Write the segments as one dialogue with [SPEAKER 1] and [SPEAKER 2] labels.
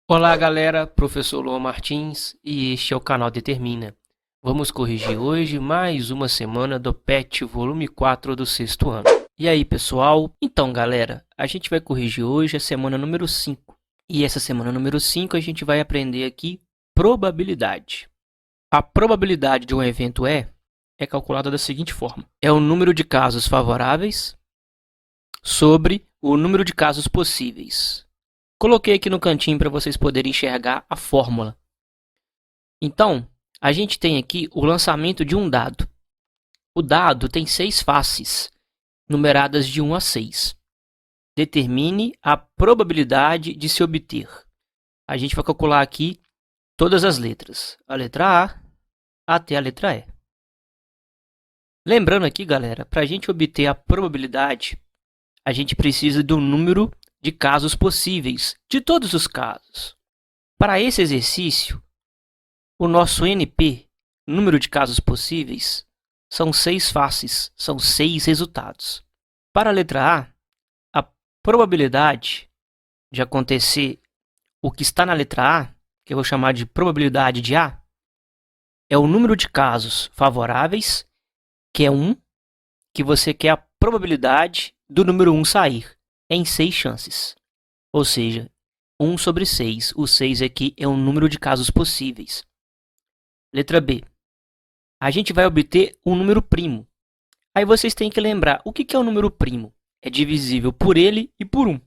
[SPEAKER 1] Olá galera, professor Luan Martins e este é o canal Determina. Vamos corrigir hoje mais uma semana do PET volume 4 do sexto ano. E aí pessoal? Então galera, a gente vai corrigir hoje a semana número 5. E essa semana número 5 a gente vai aprender aqui probabilidade. A probabilidade de um evento é calculada da seguinte forma. É o número de casos favoráveis sobre o número de casos possíveis. Coloquei aqui no cantinho para vocês poderem enxergar a fórmula. Então, a gente tem aqui o lançamento de um dado. O dado tem 6 faces, numeradas de 1 a 6. Determine a probabilidade de se obter. A gente vai calcular aqui todas as letras, a letra A até a letra E. Lembrando aqui, galera, para a gente obter a probabilidade, a gente precisa do número de casos possíveis, de todos os casos. Para esse exercício, o nosso NP, número de casos possíveis, são 6 faces, são 6 resultados. Para a letra A probabilidade de acontecer o que está na letra A, que eu vou chamar de probabilidade de A, é o número de casos favoráveis, que é 1, que você quer a probabilidade do número 1 sair, em 6 chances. Ou seja, 1 sobre 6. O 6 aqui é o número de casos possíveis. Letra B. A gente vai obter um número primo. Aí vocês têm que lembrar, o que é o número primo? É divisível por ele e por 1.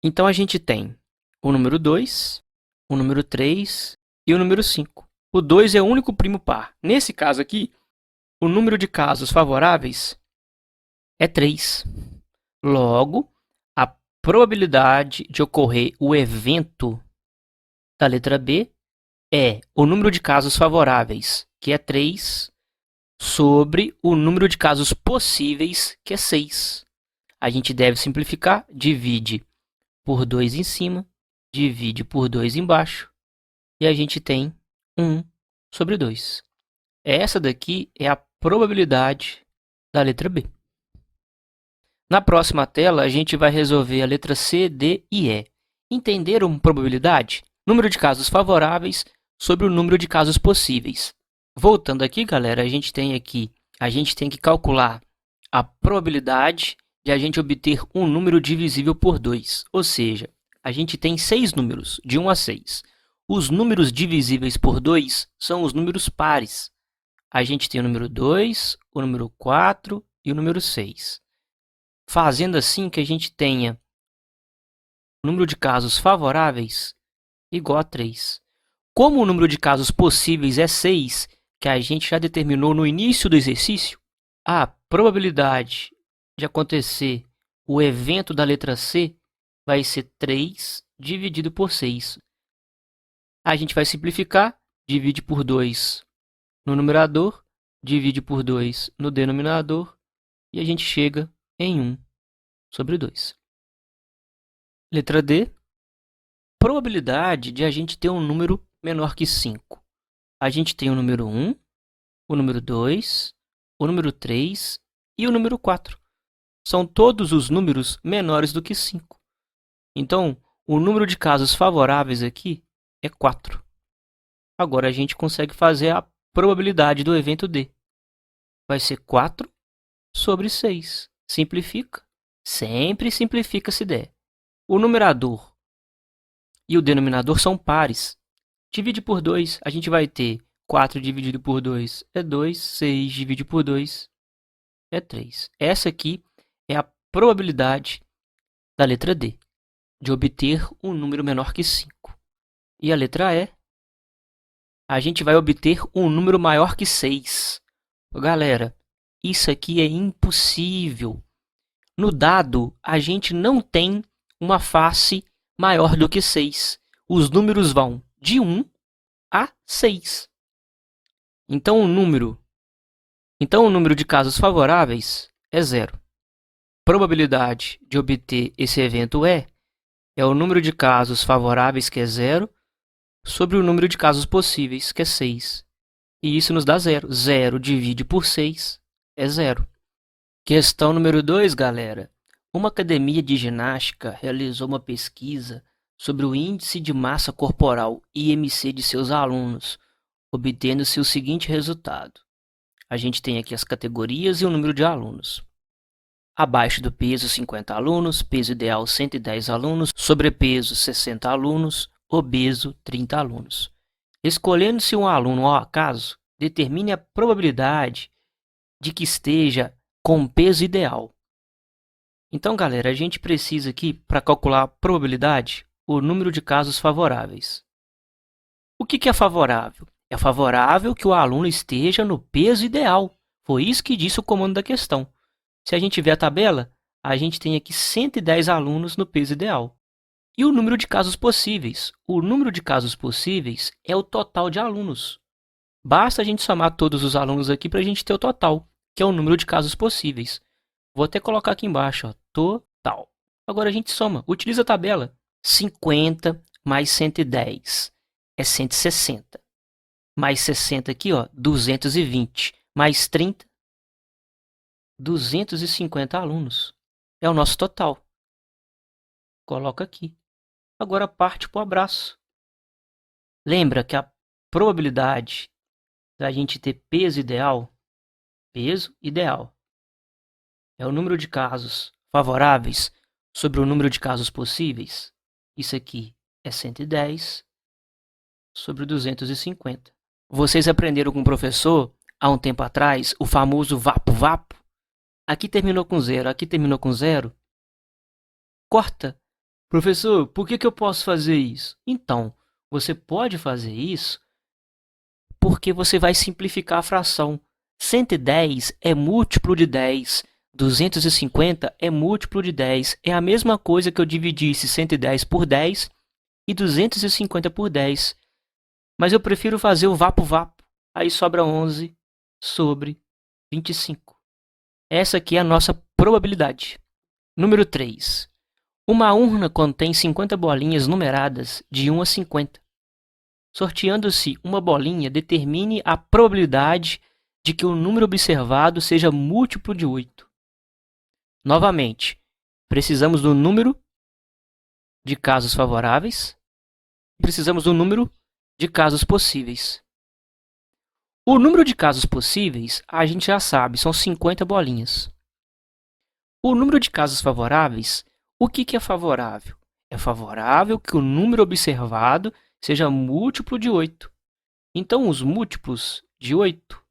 [SPEAKER 1] Então a gente tem o número 2, o número 3 e o número 5. O 2 é o único primo par. Nesse caso aqui, o número de casos favoráveis é 3. Logo, a probabilidade de ocorrer o evento da letra B é o número de casos favoráveis, que é 3, sobre o número de casos possíveis, que é 6. A gente deve simplificar, divide por 2 em cima, divide por 2 embaixo, e a gente tem 1 sobre 2. Essa daqui é a probabilidade da letra B. Na próxima tela, a gente vai resolver a letra C, D e E. Entenderam probabilidade? Número de casos favoráveis sobre o número de casos possíveis. Voltando aqui, galera, a gente tem que calcular a probabilidade de a gente obter um número divisível por 2. Ou seja, a gente tem 6 números, de 1 a 6. Os números divisíveis por 2 são os números pares. A gente tem o número 2, o número 4 e o número 6. Fazendo assim que a gente tenha o número de casos favoráveis igual a 3. Como o número de casos possíveis é 6, que a gente já determinou no início do exercício, a probabilidade de acontecer o evento da letra C vai ser 3 dividido por 6. A gente vai simplificar, divide por 2 no numerador, divide por 2 no denominador, e a gente chega em 1 sobre 2. Letra D. Probabilidade de a gente ter um número menor que 5. A gente tem o número 1, o número 2, o número 3 e o número 4. São todos os números menores do que 5. Então, o número de casos favoráveis aqui é 4. Agora a gente consegue fazer a probabilidade do evento D. Vai ser 4 sobre 6. Simplifica. Sempre simplifica se der. O numerador e o denominador são pares. Divide por 2, a gente vai ter 4 dividido por 2 é 2, 6 dividido por 2 é 3. Essa aqui é a probabilidade da letra D, de obter um número menor que 5. E a letra E, a gente vai obter um número maior que 6. Galera, isso aqui é impossível. No dado, a gente não tem uma face maior do que 6. Os números vão de 1 a 6. Então, o número de casos favoráveis é 0. Probabilidade de obter esse evento é o número de casos favoráveis, que é 0, sobre o número de casos possíveis, que é 6. E isso nos dá 0. 0 divide por 6 é 0. Questão número 2, galera. Uma academia de ginástica realizou uma pesquisa sobre o índice de massa corporal IMC de seus alunos, obtendo-se o seguinte resultado. A gente tem aqui as categorias e o número de alunos. Abaixo do peso, 50 alunos, peso ideal 110 alunos, sobrepeso 60 alunos, obeso 30 alunos. Escolhendo-se um aluno ao acaso, determine a probabilidade de que esteja com o peso ideal. Então, galera, a gente precisa aqui, para calcular a probabilidade, o número de casos favoráveis. O que é favorável? É favorável que o aluno esteja no peso ideal. Foi isso que disse o comando da questão. Se a gente ver a tabela, a gente tem aqui 110 alunos no peso ideal. E o número de casos possíveis? O número de casos possíveis é o total de alunos. Basta a gente somar todos os alunos aqui para a gente ter o total, que é o número de casos possíveis. Vou até colocar aqui embaixo, ó, total. Agora a gente soma, utiliza a tabela. 50 mais 110 é 160. Mais 60 aqui, ó, 220. Mais 30, 250 alunos. É o nosso total. Coloca aqui. Agora parte para o abraço. Lembra que a probabilidade da gente ter peso ideal é o número de casos favoráveis sobre o número de casos possíveis. Isso aqui é 110 sobre 250. Vocês aprenderam com o professor, há um tempo atrás, o famoso vapo-vapo? Aqui terminou com 0, aqui terminou com 0. Corta. Professor, por que eu posso fazer isso? Então, você pode fazer isso porque você vai simplificar a fração. 110 é múltiplo de 10. 250 é múltiplo de 10. É a mesma coisa que eu dividisse 110 por 10 e 250 por 10. Mas eu prefiro fazer o vapo-vapo. Aí sobra 11 sobre 25. Essa aqui é a nossa probabilidade. Número 3. Uma urna contém 50 bolinhas numeradas de 1 a 50. Sorteando-se uma bolinha, determine a probabilidade de que o número observado seja múltiplo de 8. Novamente, precisamos do número de casos favoráveis e precisamos do número de casos possíveis. O número de casos possíveis, a gente já sabe, são 50 bolinhas. O número de casos favoráveis, o que é favorável? É favorável que o número observado seja múltiplo de 8. Então, os múltiplos de 8,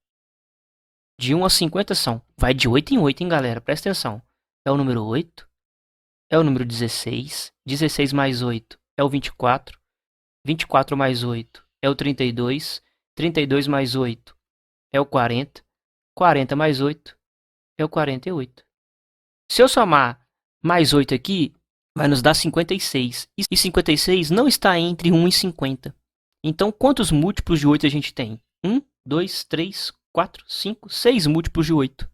[SPEAKER 1] de 1 a 50 são, vai de 8 em 8, hein, galera? Presta atenção. É o número 8, é o número 16, 16 mais 8 é o 24, 24 mais 8 é o 32, 32 mais 8 é o 40, 40 mais 8 é o 48. Se eu somar mais 8 aqui, vai nos dar 56. E 56 não está entre 1 e 50. Então, quantos múltiplos de 8 a gente tem? 1, 2, 3, 4, 5, 6 múltiplos de 8.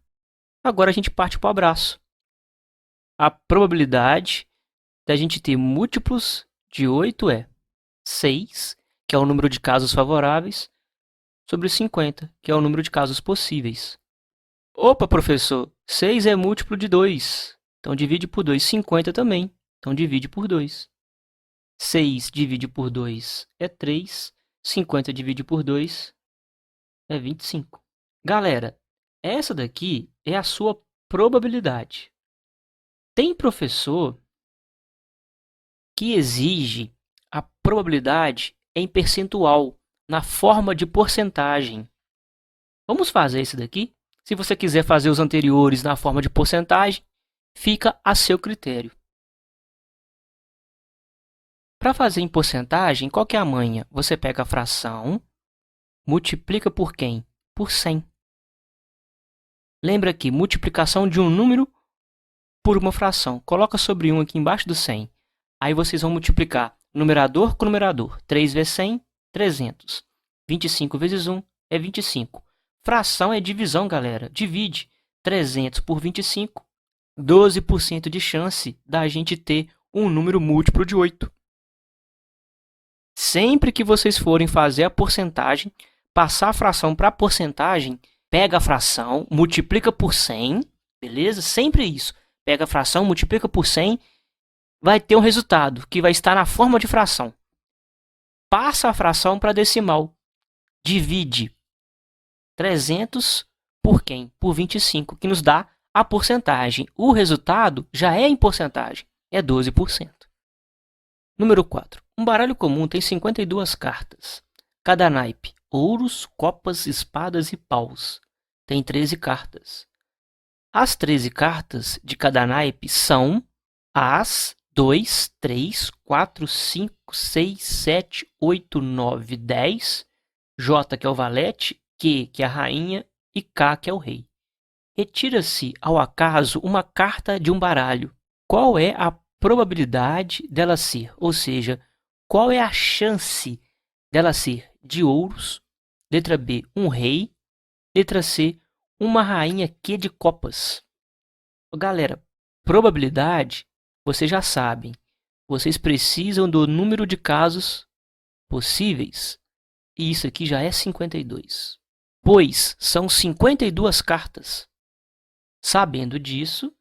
[SPEAKER 1] Agora a gente parte para o abraço. A probabilidade da gente ter múltiplos de 8 é 6, que é o número de casos favoráveis, sobre 50, que é o número de casos possíveis. Opa, professor, 6 é múltiplo de 2. Então divide por 2. 50 também. Então divide por 2. 6 divide por 2 é 3. 50 divide por 2 é 25. Galera, essa daqui é a sua probabilidade. Tem professor que exige a probabilidade em percentual, na forma de porcentagem. Vamos fazer isso daqui? Se você quiser fazer os anteriores na forma de porcentagem, fica a seu critério. Para fazer em porcentagem, qual que é a manha? Você pega a fração, multiplica por quem? Por 100. Lembra que multiplicação de um número por uma fração. Coloca sobre 1 aqui embaixo do 100. Aí vocês vão multiplicar numerador com numerador. 3 vezes 100, 300. 25 vezes 1 é 25. Fração é divisão, galera. Divide 300 por 25. 12% de chance da gente ter um número múltiplo de 8. Sempre que vocês forem fazer a porcentagem, passar a fração para a porcentagem, pega a fração, multiplica por 100, beleza? Sempre isso. Pega a fração, multiplica por 100, vai ter um resultado que vai estar na forma de fração. Passa a fração para decimal. Divide 300 por quem? Por 25, que nos dá a porcentagem. O resultado já é em porcentagem, é 12%. Número 4. Um baralho comum tem 52 cartas. Cada naipe, ouros, copas, espadas e paus, tem 13 cartas. As 13 cartas de cada naipe são As, 2, 3, 4, 5, 6, 7, 8, 9, 10, J, que é o valete, Q, que é a rainha, e K, que é o rei. Retira-se ao acaso uma carta de um baralho. Qual é a probabilidade dela ser? Ou seja, qual é a chance dela ser de ouros? Letra B, um rei. Letra C, uma rainha Q de copas. Galera, probabilidade, vocês já sabem. Vocês precisam do número de casos possíveis. E isso aqui já é 52. Pois são 52 cartas. Sabendo disso,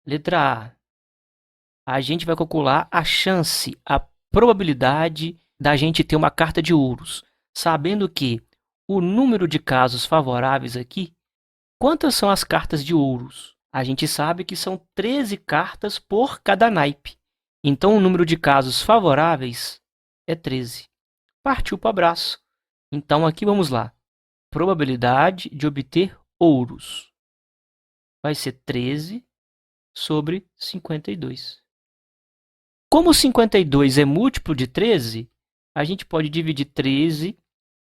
[SPEAKER 1] letra A gente vai calcular a chance, a probabilidade da gente ter uma carta de ouros. Sabendo que o número de casos favoráveis aqui, quantas são as cartas de ouros? A gente sabe que são 13 cartas por cada naipe. Então, o número de casos favoráveis é 13. Partiu para o abraço. Então, aqui vamos lá. Probabilidade de obter ouros vai ser 13 sobre 52. Como 52 é múltiplo de 13, a gente pode dividir 13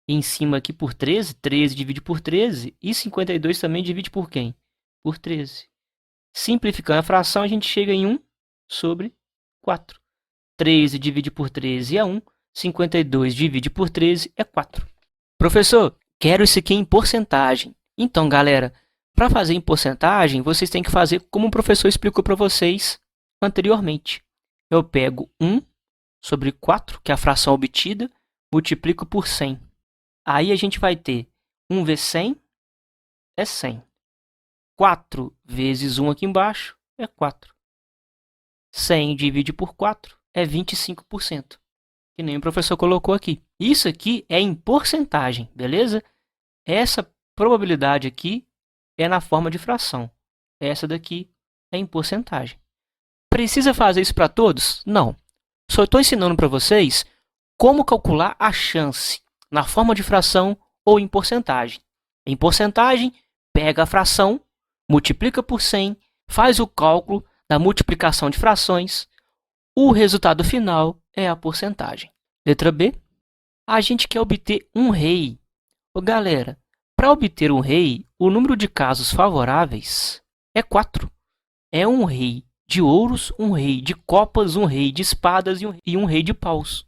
[SPEAKER 1] em cima aqui por 13. 13 divide por 13 e 52 também divide por quem? Por 13. Simplificando a fração, a gente chega em 1 sobre 4. 13 divide por 13 é 1. 52 divide por 13 é 4. Professor, quero isso aqui em porcentagem. Então, galera, para fazer em porcentagem, vocês têm que fazer como o professor explicou para vocês anteriormente. Eu pego 1 sobre 4, que é a fração obtida, multiplico por 100. Aí a gente vai ter 1 vezes 100 é 100. 4 vezes 1 aqui embaixo é 4. 100 divide por 4 é 25%. Que nem o professor colocou aqui. Isso aqui é em porcentagem, beleza? Essa probabilidade aqui é na forma de fração. Essa daqui é em porcentagem. Precisa fazer isso para todos? Não. Só estou ensinando para vocês como calcular a chance na forma de fração ou em porcentagem. Em porcentagem, pega a fração, multiplica por 100, faz o cálculo da multiplicação de frações. O resultado final é a porcentagem. Letra B. A gente quer obter um rei. Galera, para obter um rei, o número de casos favoráveis é 4. É um rei de ouros, um rei de copas, um rei de espadas e um rei de paus.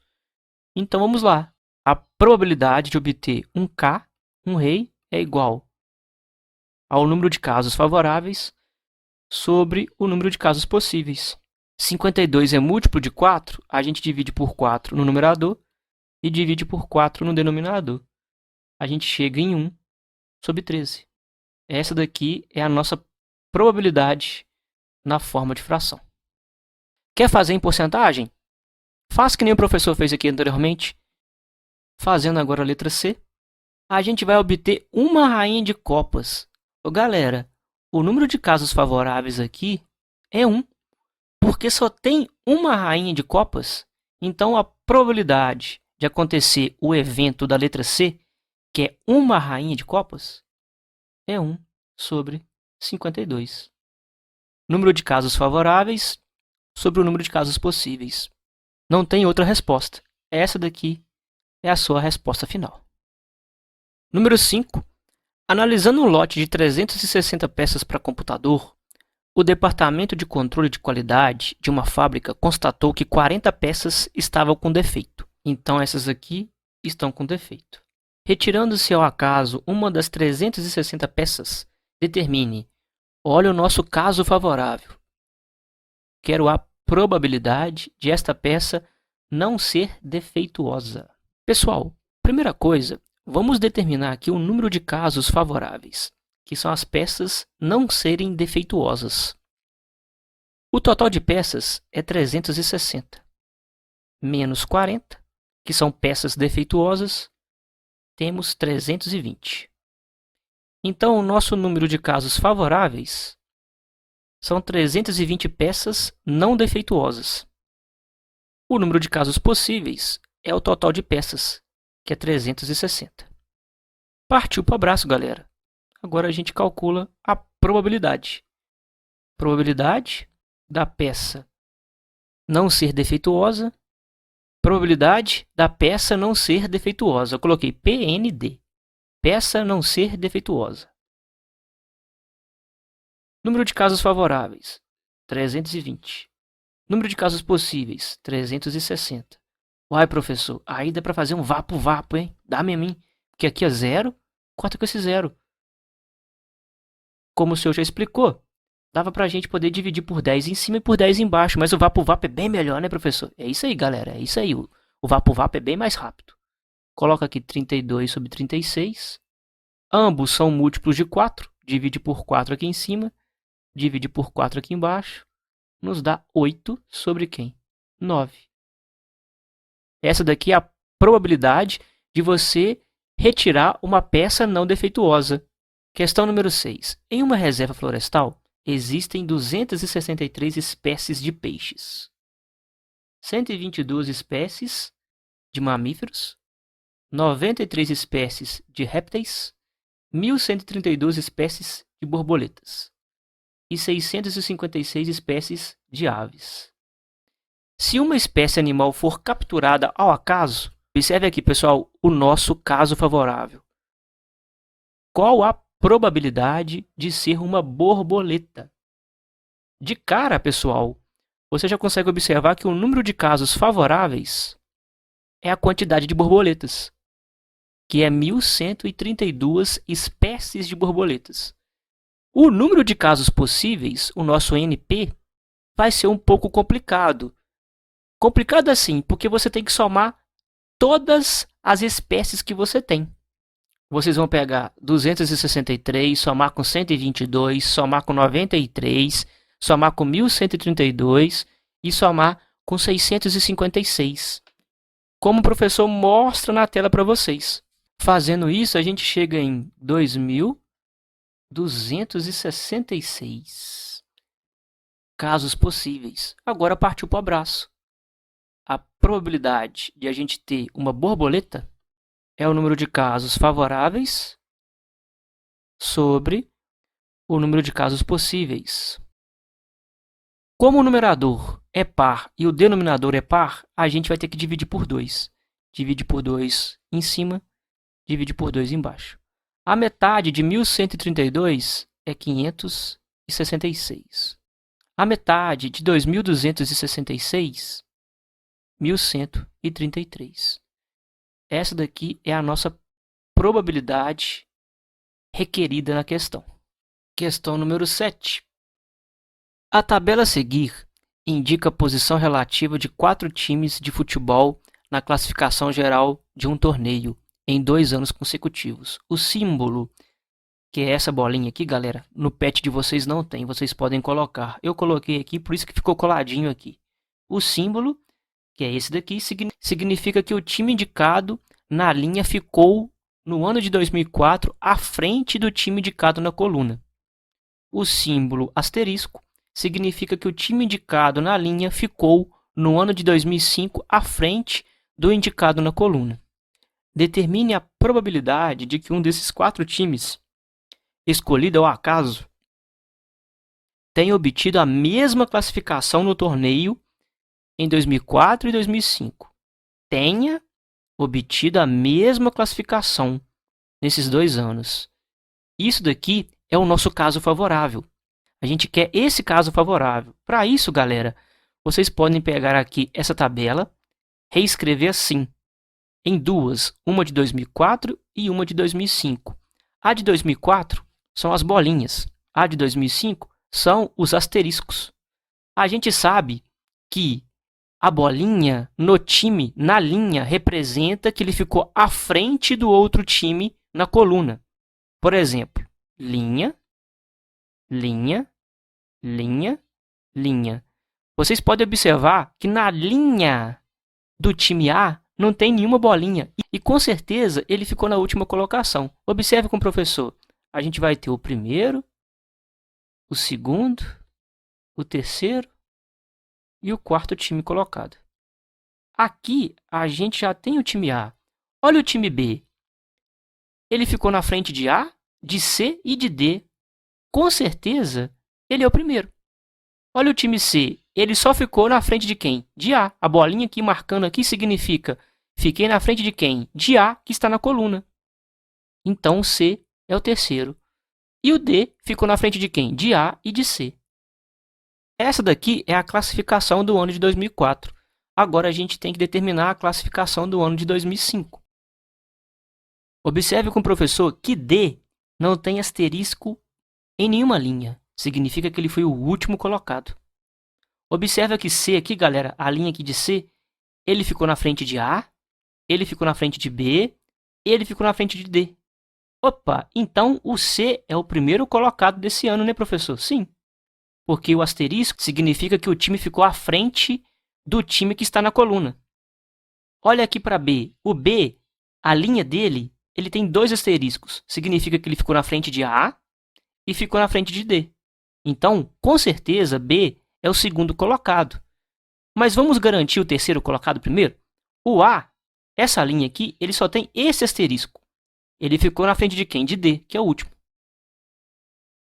[SPEAKER 1] Então vamos lá. A probabilidade de obter um K, um rei, é igual ao número de casos favoráveis sobre o número de casos possíveis. 52 é múltiplo de 4, a gente divide por 4 no numerador e divide por 4 no denominador. A gente chega em 1 sobre 13. Essa daqui é a nossa probabilidade na forma de fração. Quer fazer em porcentagem? Faça que nem o professor fez aqui anteriormente. Fazendo agora a letra C, a gente vai obter uma rainha de copas. Galera, o número de casos favoráveis aqui é 1. Porque só tem uma rainha de copas, então a probabilidade de acontecer o evento da letra C, que é uma rainha de copas, é 1 sobre 52. Número de casos favoráveis sobre o número de casos possíveis. Não tem outra resposta. Essa daqui é a sua resposta final. Número 5. Analisando um lote de 360 peças para computador, o Departamento de Controle de Qualidade de uma fábrica constatou que 40 peças estavam com defeito. Então, essas aqui estão com defeito. Retirando-se ao acaso uma das 360 peças, determine: olha o nosso caso favorável. Quero a probabilidade de esta peça não ser defeituosa. Pessoal, primeira coisa, vamos determinar aqui o número de casos favoráveis, que são as peças não serem defeituosas. O total de peças é 360. Menos 40, que são peças defeituosas, temos 320. Então, o nosso número de casos favoráveis são 320 peças não defeituosas. O número de casos possíveis é o total de peças, que é 360. Partiu para o abraço, galera. Agora a gente calcula a probabilidade. Probabilidade da peça não ser defeituosa. Probabilidade da peça não ser defeituosa. Eu coloquei PND. Peça não ser defeituosa. Número de casos favoráveis, 320. Número de casos possíveis, 360. Uai, professor, aí dá para fazer um vapo-vapo, hein? Dá-me a mim. Porque aqui é zero, corta com esse zero. Como o senhor já explicou, dava pra gente poder dividir por 10 em cima e por 10 embaixo. Mas o vapo-vapo é bem melhor, né, professor? É isso aí, galera. É isso aí. O vapo-vapo é bem mais rápido. Coloca aqui 32 sobre 36. Ambos são múltiplos de 4. Divide por 4 aqui em cima. Divide por 4 aqui embaixo. Nos dá 8 sobre quem? 9. Essa daqui é a probabilidade de você retirar uma peça não defeituosa. Questão número 6. Em uma reserva florestal, existem 263 espécies de peixes, 122 espécies de mamíferos, 93 espécies de répteis, 1.132 espécies de borboletas e 656 espécies de aves. Se uma espécie animal for capturada ao acaso, observe aqui, pessoal, o nosso caso favorável. Qual a probabilidade de ser uma borboleta? De cara, pessoal, você já consegue observar que o número de casos favoráveis é a quantidade de borboletas, que é 1.132 espécies de borboletas. O número de casos possíveis, o nosso NP, vai ser um pouco complicado. Complicado assim, porque você tem que somar todas as espécies que você tem. Vocês vão pegar 263, somar com 122, somar com 93, somar com 1.132 e somar com 656. Como o professor mostra na tela para vocês. Fazendo isso, a gente chega em 2.266 casos possíveis. Agora partiu para o abraço. A probabilidade de a gente ter uma borboleta é o número de casos favoráveis sobre o número de casos possíveis. Como o numerador é par e o denominador é par, a gente vai ter que dividir por 2. Divide por 2 em cima, divide por 2 embaixo. A metade de 1.132 é 566. A metade de 2.266, 1.133. Essa daqui é a nossa probabilidade requerida na questão. Questão número 7. A tabela a seguir indica a posição relativa de 4 times de futebol na classificação geral de um torneio em 2 anos consecutivos. O símbolo, que é essa bolinha aqui, galera, no pet de vocês não tem, vocês podem colocar. Eu coloquei aqui, por isso que ficou coladinho aqui. O símbolo, que é esse daqui, significa que o time indicado na linha ficou, no ano de 2004, à frente do time indicado na coluna. O símbolo asterisco significa que o time indicado na linha ficou, no ano de 2005, à frente do indicado na coluna. Determine a probabilidade de que um desses 4 times, escolhido ao acaso, tenha obtido a mesma classificação no torneio em 2004 e 2005. Tenha obtido a mesma classificação nesses 2 anos. Isso daqui é o nosso caso favorável. A gente quer esse caso favorável. Para isso, galera, vocês podem pegar aqui essa tabela, reescrever assim, em duas, uma de 2004 e uma de 2005. A de 2004 são as bolinhas, a de 2005 são os asteriscos. A gente sabe que a bolinha no time, na linha, representa que ele ficou à frente do outro time na coluna. Por exemplo, linha, linha, linha, linha. Vocês podem observar que na linha do time A não tem nenhuma bolinha. E com certeza ele ficou na última colocação. Observe com o professor. A gente vai ter o primeiro, o segundo, o terceiro e o quarto time colocado. Aqui a gente já tem o time A. Olha o time B. Ele ficou na frente de A, de C e de D. Com certeza ele é o primeiro. Olha o time C. Ele só ficou na frente de quem? De A. A bolinha aqui marcando aqui significa fiquei na frente de quem? De A, que está na coluna. Então o C é o terceiro. E o D ficou na frente de quem? De A e de C. Essa daqui é a classificação do ano de 2004. Agora a gente tem que determinar a classificação do ano de 2005. Observe com o professor que D não tem asterisco em nenhuma linha. Significa que ele foi o último colocado. Observe que C aqui, galera, a linha aqui de C, ele ficou na frente de A, ele ficou na frente de B, ele ficou na frente de D. Opa, então o C é o primeiro colocado desse ano, né, professor? Sim, porque o asterisco significa que o time ficou à frente do time que está na coluna. Olha aqui para B. O B, a linha dele, ele tem 2 asteriscos. Significa que ele ficou na frente de A e ficou na frente de D. Então, com certeza, B é o segundo colocado. Mas vamos garantir o terceiro colocado primeiro? O A, essa linha aqui, ele só tem esse asterisco. Ele ficou na frente de quem? De D, que é o último.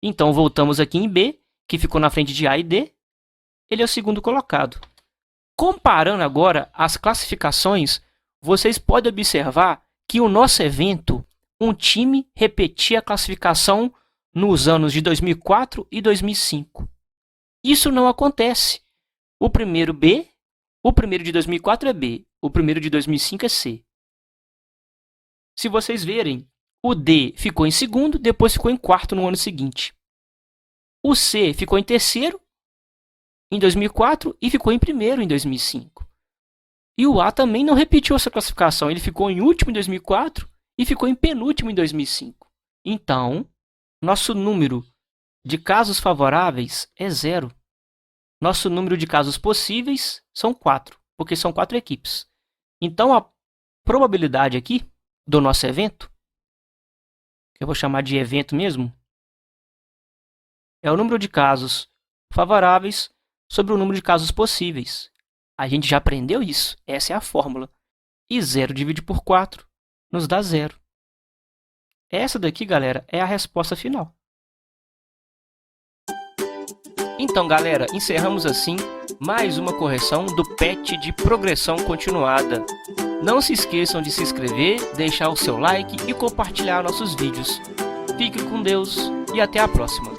[SPEAKER 1] Então, voltamos aqui em B, que ficou na frente de A e D. Ele é o segundo colocado. Comparando agora as classificações, vocês podem observar que o nosso evento, um time repetia a classificação nos anos de 2004 e 2005. Isso não acontece. O primeiro B, o primeiro de 2004 é B, o primeiro de 2005 é C. Se vocês verem, o D ficou em segundo, depois ficou em quarto no ano seguinte. O C ficou em terceiro em 2004 e ficou em primeiro em 2005. E o A também não repetiu essa classificação, ele ficou em último em 2004 e ficou em penúltimo em 2005. Então, nosso número de casos favoráveis é 0. Nosso número de casos possíveis são 4, porque são 4 equipes. Então, a probabilidade aqui do nosso evento, que eu vou chamar de evento mesmo, é o número de casos favoráveis sobre o número de casos possíveis. A gente já aprendeu isso, essa é a fórmula. E 0 dividido por 4 nos dá 0. Essa daqui, galera, é a resposta final. Então, galera, encerramos assim mais uma correção do PET de progressão continuada. Não se esqueçam de se inscrever, deixar o seu like e compartilhar nossos vídeos. Fique com Deus e até a próxima.